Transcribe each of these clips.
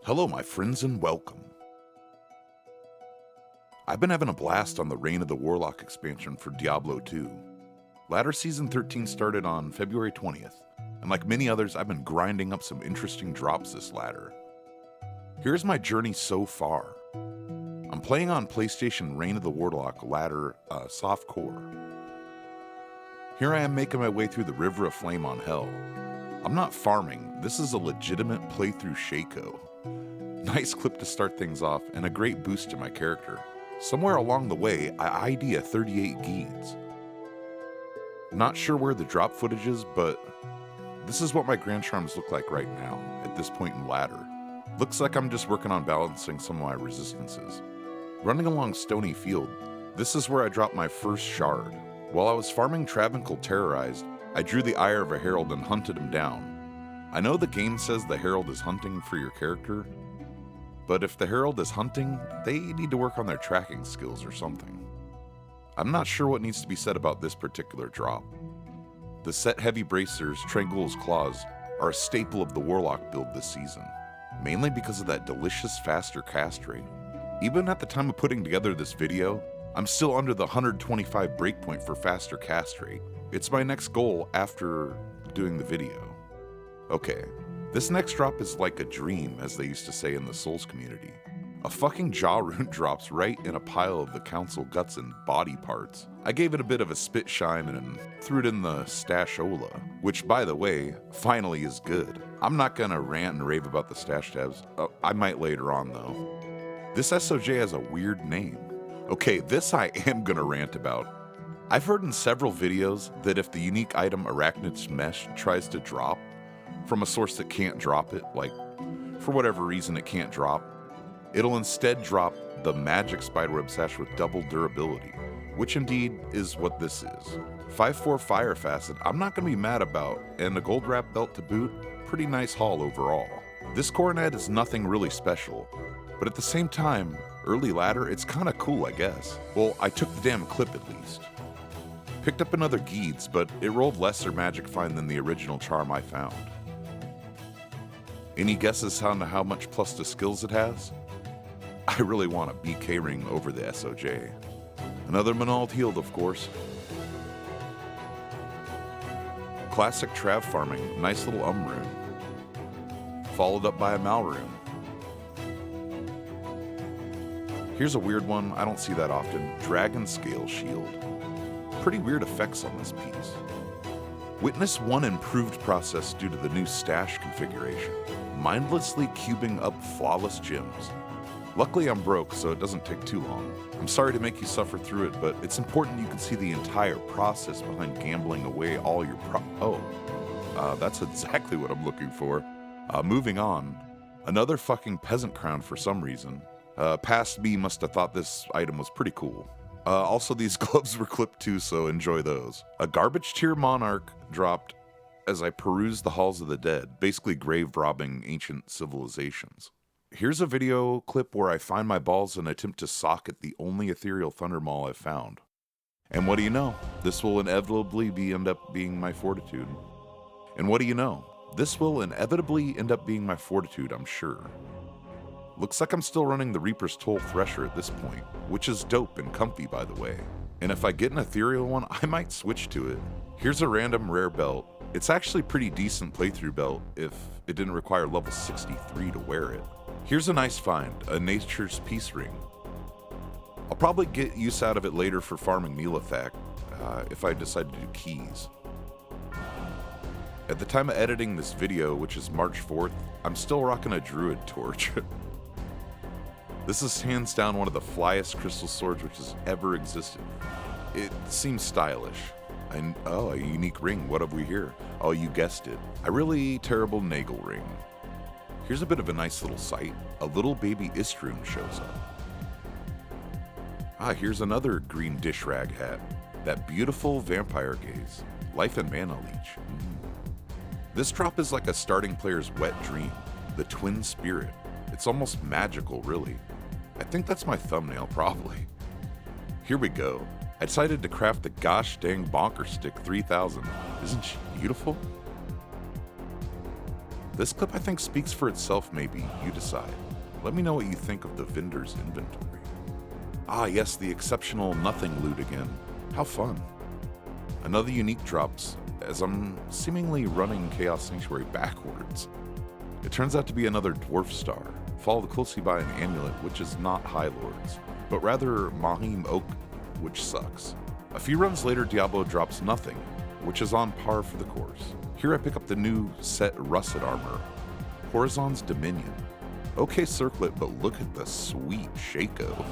Hello my friends and welcome. I've been having a blast on the Reign of the Warlock expansion for Diablo 2. Ladder Season 13 started on February 20th, and like many others, I've been grinding up some interesting drops this ladder. Here's my journey so far. I'm playing on PlayStation Reign of the Warlock ladder softcore. Here I am making my way through the River of Flame on Hell. I'm not farming, this is a legitimate playthrough shako. Nice clip to start things off, and a great boost to my character. Somewhere along the way, I ID a 38 gheeds. Not sure where the drop footage is, but this is what my grandcharms look like right now, at this point in ladder. Looks like I'm just working on balancing some of my resistneces. Running along Stony Field, this is where I dropped my first shard. While I was farming Travancore Terrorized, I drew the ire of a herald and hunted him down. I know the game says the herald is hunting for your character, but if the herald is hunting, they need to work on their tracking skills or something. I'm not sure what needs to be said about this particular drop. The set heavy bracers, Trangul's Claws, are a staple of the Warlock build this season, mainly because of that delicious faster cast rate. Even at the time of putting together this video, I'm still under the 125 breakpoint for faster cast rate. It's my next goal after doing the video. Okay. This next drop is like a dream, as they used to say in the Souls community. A fucking jaw rune drops right in a pile of the council guts and body parts. I gave it a bit of a spit shine and threw it in the stashola, which by the way, finally is good. I'm not gonna rant and rave about the stash tabs. I might later on though. This SOJ has a weird name. Okay, this I am gonna rant about. I've heard in several videos that if the unique item Arachnid's Mesh tries to drop, from a source that can't drop it, like for whatever reason it can't drop, it'll instead drop the magic spiderweb sash with double durability, which indeed is what this is. 5/4 fire facet, I'm not going to be mad about, and a gold wrap belt to boot, pretty nice haul overall. This coronet is nothing really special, but at the same time, early ladder, it's kind of cool I guess. Well, I took the damn clip at least. Picked up another gheeds, but it rolled lesser magic fine than the original charm I found. Any guesses on how much plus to skills it has? I really want a BK ring over the SOJ. Another Manald healed, of course. Classic Trav farming, nice little rune. Followed up by a Mal rune. Here's a weird one, I don't see that often. Dragon Scale Shield. Pretty weird effects on this piece. Witness one improved process due to the new stash configuration. Mindlessly cubing up flawless gems. Luckily I'm broke, so it doesn't take too long. I'm sorry to make you suffer through it, but it's important you can see the entire process behind gambling away all your that's exactly what I'm looking for. Moving on. Another fucking peasant crown for some reason. Past me must have thought this item was pretty cool. Also, these gloves were clipped too, so enjoy those. A garbage tier monarch dropped as I perused the halls of the dead, basically grave robbing ancient civilizations. Here's a video clip where I find my balls and attempt to socket the only ethereal thunder maul I've found. And what do you know? This will inevitably end up being my fortitude. And what do you know? This will inevitably end up being my fortitude, I'm sure. Looks like I'm still running the Reaper's Toll Thresher at this point, which is dope and comfy by the way. And if I get an ethereal one, I might switch to it. Here's a random rare belt. It's actually pretty decent playthrough belt if it didn't require level 63 to wear it. Here's a nice find, a Nature's Peace ring. I'll probably get use out of it later for farming Neelathak, if I decide to do keys. At the time of editing this video, which is March 4th, I'm still rocking a Druid torch. This is hands down one of the flyest crystal swords which has ever existed. It seems stylish. Oh, a unique ring, what have we here? Oh, you guessed it. A really terrible Nagel ring. Here's a bit of a nice little sight. A little baby Istrun shows up. Here's another green dish rag hat. That beautiful vampire gaze. Life and mana leech. This drop is like a starting player's wet dream. The twin spirit. It's almost magical, really. I think that's my thumbnail, probably. Here we go. I decided to craft the gosh dang bonker stick 3000. Isn't she beautiful? This clip I think speaks for itself maybe, you decide. Let me know what you think of the vendor's inventory. Ah yes, the exceptional nothing loot again. How fun. Another unique drops as I'm seemingly running Chaos Sanctuary backwards. It turns out to be another dwarf star, followed closely by an amulet which is not High Lords, but rather Mahim Oak, which sucks. A few runs later Diablo drops nothing, which is on par for the course. Here I pick up the new set russet armor, Horizon's Dominion. Okay circlet, but look at the sweet shako.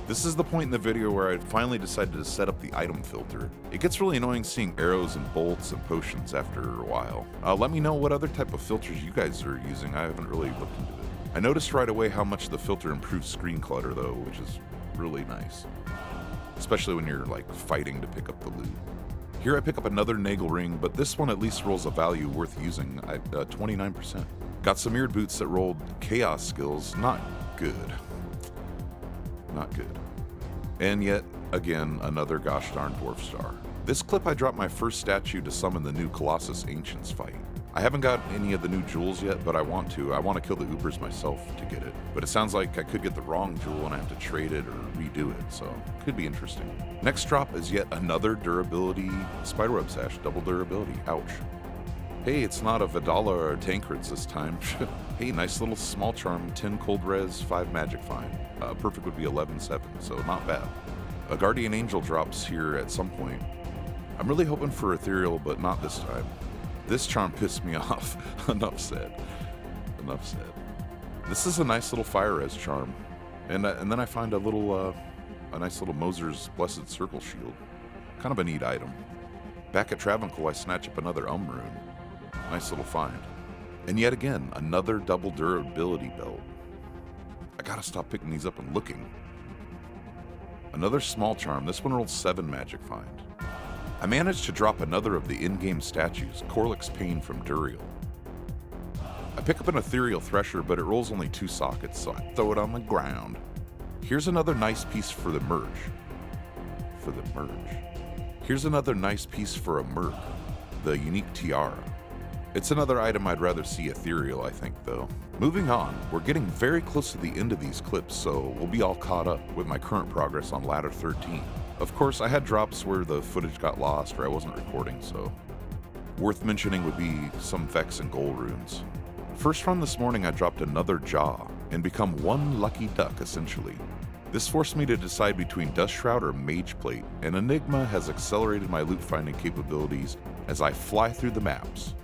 This is the point in the video where I finally decided to set up the item filter. It gets really annoying seeing arrows and bolts and potions after a while. Let me know what other type of filters you guys are using. I haven't really looked into it. I noticed right away how much the filter improves screen clutter though, which is really nice. Especially when you're like fighting to pick up the loot. Here I pick up another Nagel ring, but this one at least rolls a value worth using at 29%. Got some mirrored boots that rolled chaos skills, not good. Not good. And yet, again, another gosh darn dwarf star. This clip I dropped my first statue to summon the new Colossus Ancients fight. I haven't got any of the new jewels yet, but I want to. I want to kill the Oopers myself to get it. But it sounds like I could get the wrong jewel and I have to trade it or redo it, so could be interesting. Next drop is yet another durability Spiderweb Sash, double durability, ouch. Hey, it's not a Vidala or a Tankreds this time. Hey, nice little small charm, 10 cold res, 5 magic find. Perfect would be 11-7, so not bad. A Guardian Angel drops here at some point. I'm really hoping for Ethereal, but not this time. This charm pissed me off. Enough said. Enough said. This is a nice little fire res charm. And then I find a nice little Moser's Blessed Circle shield. Kind of a neat item. Back at Travancore, I snatch up another rune. Nice little find. And yet again, another double durability belt. I gotta stop picking these up and looking. Another small charm, this one rolled 7 magic find. I managed to drop another of the in-game statues, Corlix's Pain from Duriel. I pick up an Ethereal Thresher, but it rolls only 2 sockets, so I throw it on the ground. Here's another nice piece for the merge. Here's another nice piece for a merc, the unique tiara. It's another item I'd rather see ethereal, I think, though. Moving on, we're getting very close to the end of these clips, so we'll be all caught up with my current progress on Ladder 13. Of course, I had drops where the footage got lost or I wasn't recording, so worth mentioning would be some Vex and Gold runes. First run this morning, I dropped another Jaw and become one lucky duck, essentially. This forced me to decide between Dust Shroud or Mage Plate, and Enigma has accelerated my loot finding capabilities as I fly through the maps.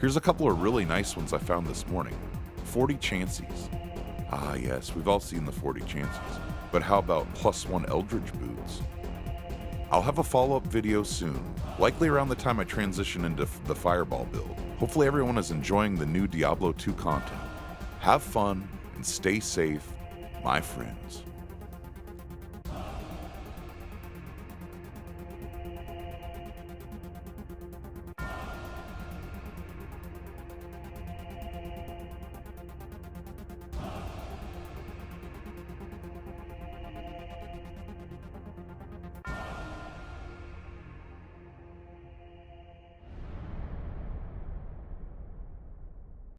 Here's a couple of really nice ones I found this morning. 40 Chances. Ah yes, we've all seen the 40 Chances. But how about +1 Eldritch Boots? I'll have a follow-up video soon, likely around the time I transition into the Fireball build. Hopefully everyone is enjoying the new Diablo 2 content. Have fun and stay safe, my friends.